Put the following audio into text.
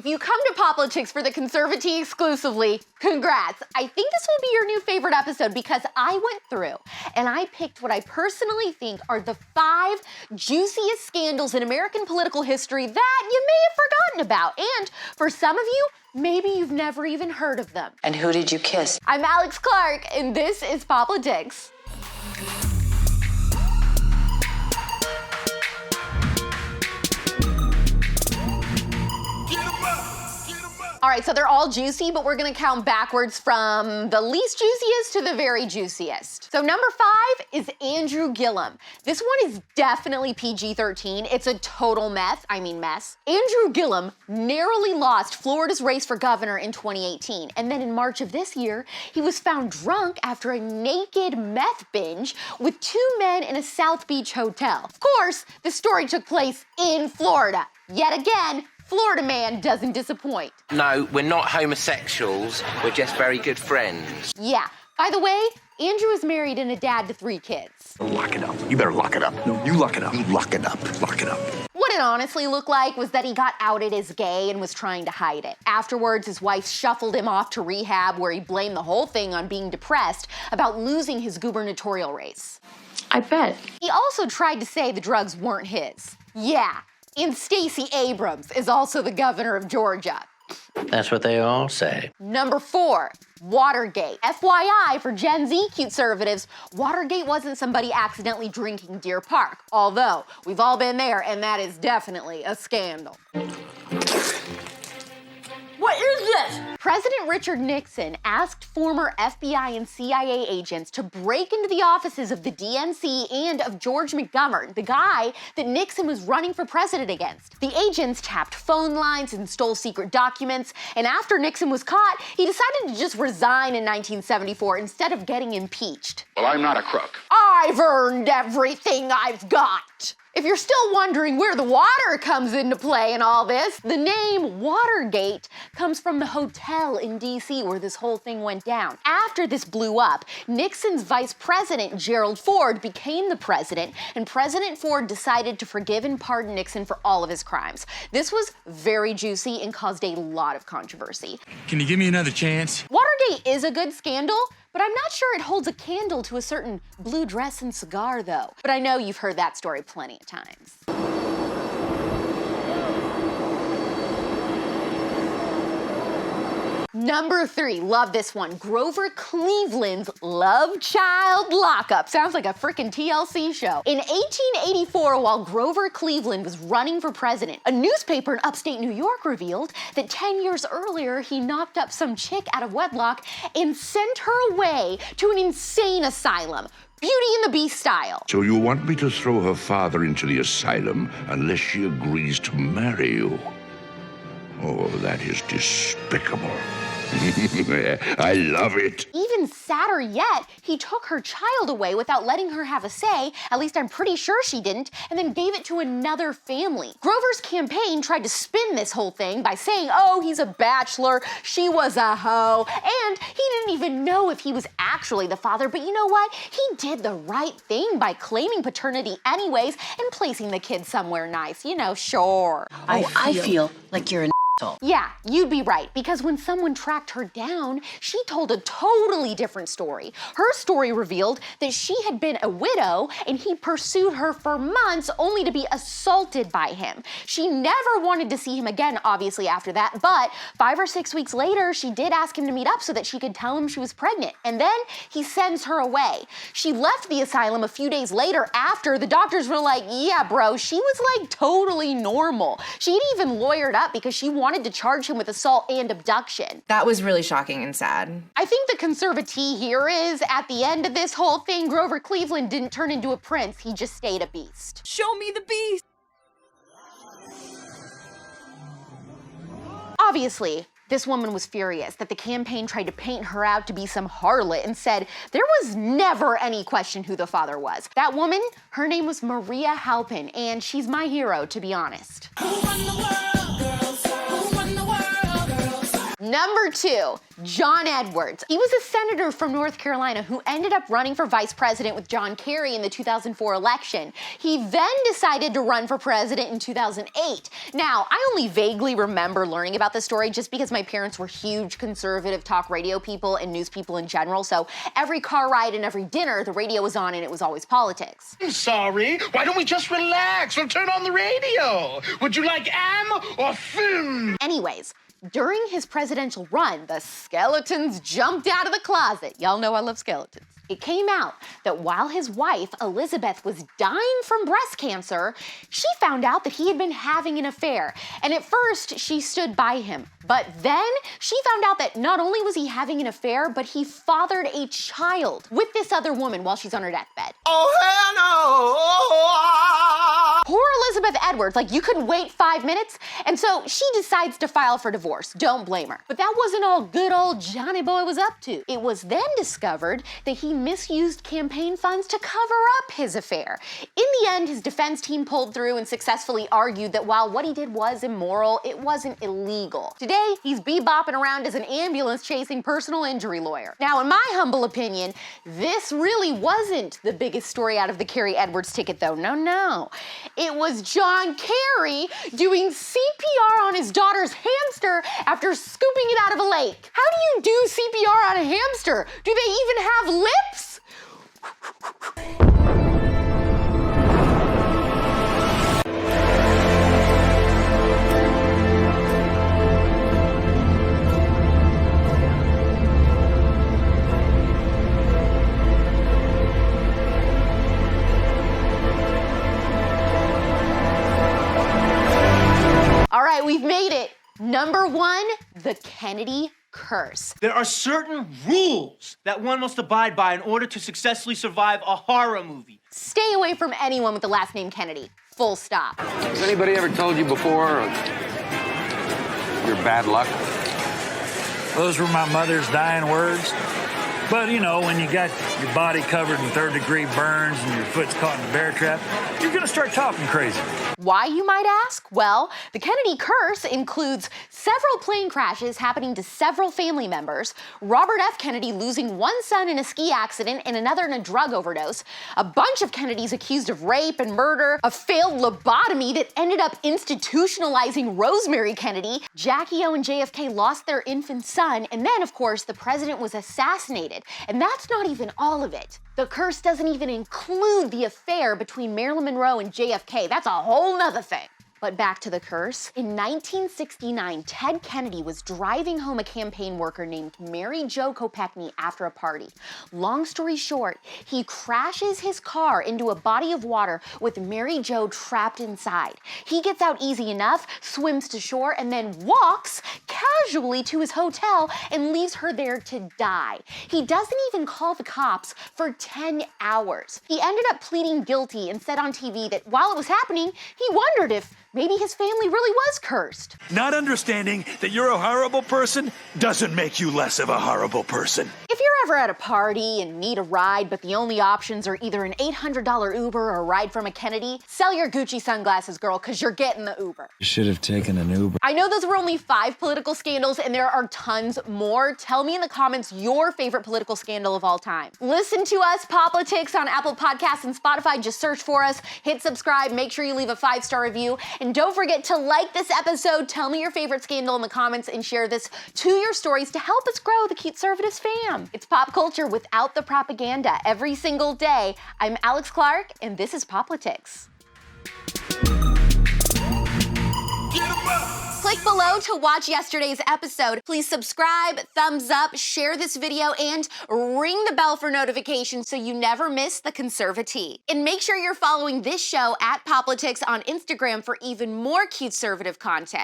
If you come to POPlitics for the Conservative exclusively, congrats. I think this will be your new favorite episode because I went through and I picked what I personally think are the 5 juiciest scandals in American political history that you may have forgotten about. And for some of you, maybe you've never even heard of them. And who did you kiss? I'm AlexClark, and this is POPlitics. All right, so they're all juicy, but we're gonna count backwards from the least juiciest to the very juiciest. So number 5 is Andrew Gillum. This one is definitely PG-13. It's a total mess. Andrew Gillum narrowly lost Florida's race for governor in 2018. And then in March of this year, he was found drunk after a naked meth binge with 2 men in a South Beach hotel. Of course, the story took place in Florida. Yet again, Florida man doesn't disappoint. No, we're not homosexuals. We're just very good friends. Yeah. By the way, Andrew is married and a dad to 3 kids. Lock it up. You better lock it up. No, you lock it up. You lock it up. Lock it up. What it honestly looked like was that he got outed as gay and was trying to hide it. Afterwards, his wife shuffled him off to rehab where he blamed the whole thing on being depressed about losing his gubernatorial race. I bet. He also tried to say the drugs weren't his. Yeah. And Stacey Abrams is also the governor of Georgia. That's what they all say. Number 4, Watergate. FYI, for Gen Z CUTEservatives, Watergate wasn't somebody accidentally drinking Deer Park, although we've all been there and that is definitely a scandal. What is this? President Richard Nixon asked former FBI and CIA agents to break into the offices of the DNC and of George McGovern, the guy that Nixon was running for president against. The agents tapped phone lines and stole secret documents, and after Nixon was caught, he decided to just resign in 1974 instead of getting impeached. Well, I'm not a crook. I've earned everything I've got. If you're still wondering where the water comes into play in all this, the name Watergate comes from the hotel in DC where this whole thing went down. After this blew up, Nixon's vice president, Gerald Ford, became the president, and President Ford decided to forgive and pardon Nixon for all of his crimes. This was very juicy and caused a lot of controversy. Can you give me another chance? Watergate is a good scandal, but I'm not sure it holds a candle to a certain blue dress and cigar, though. But I know you've heard that story plenty of times. Number 3, love this one. Grover Cleveland's Love Child Lockup. Sounds like a frickin' TLC show. In 1884, while Grover Cleveland was running for president, a newspaper in upstate New York revealed that 10 years earlier, he knocked up some chick out of wedlock and sent her away to an insane asylum. Beauty and the Beast style. So you want me to throw her father into the asylum unless she agrees to marry you? Oh, that is despicable. I love it. Even sadder yet, he took her child away without letting her have a say, at least I'm pretty sure she didn't, and then gave it to another family. Grover's campaign tried to spin this whole thing by saying, oh, he's a bachelor, she was a hoe, and he didn't even know if he was actually the father, but you know what? He did the right thing by claiming paternity anyways and placing the kid somewhere nice, you know, sure. I feel like you're an asshole. Yeah, you'd be right, because when someone tracked her down, she told a totally different story. Her story revealed that she had been a widow and he pursued her for months only to be assaulted by him. She never wanted to see him again, obviously, after that, but 5 or 6 weeks later, she did ask him to meet up so that she could tell him she was pregnant, and then he sends her away. She left the asylum a few days later after the doctors were like, yeah, bro, she was like totally normal. She'd even lawyered up because she wanted to charge him with assault and abduction. That was really shocking and sad. I think the conservative here is, at the end of this whole thing, Grover Cleveland didn't turn into a prince, he just stayed a beast. Show me the beast! Obviously, this woman was furious that the campaign tried to paint her out to be some harlot and said there was never any question who the father was. That woman, her name was Maria Halpin, and she's my hero, to be honest. Number 2, John Edwards. He was a senator from North Carolina who ended up running for vice president with John Kerry in the 2004 election. He then decided to run for president in 2008. Now, I only vaguely remember learning about this story just because my parents were huge conservative talk radio people and news people in general, so every car ride and every dinner, the radio was on and it was always politics. I'm sorry. Why don't we just relax or turn on the radio? Would you like am or film? Anyways, during his presidential run, the skeletons jumped out of the closet. Y'all know I love skeletons. It came out that while his wife, Elizabeth, was dying from breast cancer, she found out that he had been having an affair. And at first, she stood by him. But then she found out that not only was he having an affair, but he fathered a child with this other woman while she's on her deathbed. Oh, hell no! Poor Elizabeth Edwards, like you could wait 5 minutes, and so she decides to file for divorce. Don't blame her. But that wasn't all good old Johnny Boy was up to. It was then discovered that he misused campaign funds to cover up his affair. In the end, his defense team pulled through and successfully argued that while what he did was immoral, it wasn't illegal. Today, he's bebopping around as an ambulance-chasing personal injury lawyer. Now, in my humble opinion, this really wasn't the biggest story out of the Kerry Edwards ticket, though. No. It was John Kerry doing CPR on his daughter's hamster after scooping it out of a lake. How do you do CPR on a hamster? Do they even have lips? All right, we've made it. Number 1, the Kennedy curse. There are certain rules that one must abide by in order to successfully survive a horror movie. Stay away from anyone with the last name Kennedy. Full stop. Has anybody ever told you before your bad luck? Those were my mother's dying words. But, you know, when you got your body covered in third-degree burns and your foot's caught in a bear trap, you're gonna start talking crazy. Why, you might ask? Well, the Kennedy curse includes several plane crashes happening to several family members, Robert F. Kennedy losing one son in a ski accident and another in a drug overdose, a bunch of Kennedys accused of rape and murder, a failed lobotomy that ended up institutionalizing Rosemary Kennedy, Jackie O and JFK lost their infant son, and then, of course, the president was assassinated. And that's not even all of it. The curse doesn't even include the affair between Marilyn Monroe and JFK. That's a whole nother thing. But back to the curse. In 1969, Ted Kennedy was driving home a campaign worker named Mary Jo Kopechne after a party. Long story short, he crashes his car into a body of water with Mary Jo trapped inside. He gets out easy enough, swims to shore, and then walks casually to his hotel and leaves her there to die. He doesn't even call the cops for 10 hours. He ended up pleading guilty and said on TV that while it was happening, he wondered if maybe his family really was cursed. Not understanding that you're a horrible person doesn't make you less of a horrible person. If you're ever at a party and need a ride, but the only options are either an $800 Uber or a ride from a Kennedy, sell your Gucci sunglasses, girl, because you're getting the Uber. You should have taken an Uber. I know those were only 5 political scandals, and there are tons more. Tell me in the comments your favorite political scandal of all time. Listen to us, POPlitics, on Apple Podcasts and Spotify. Just search for us, hit subscribe, make sure you leave a 5-star review, and don't forget to like this episode, tell me your favorite scandal in the comments, and share this to your stories to help us grow the CUTEservatives fam. It's pop culture without the propaganda every single day. I'm AlexClark, and this is POPlitics. Click below to watch yesterday's episode. Please subscribe, thumbs up, share this video, and ring the bell for notifications so you never miss the conservatee. And make sure you're following this show at POPlitics on Instagram for even more CUTEservative content.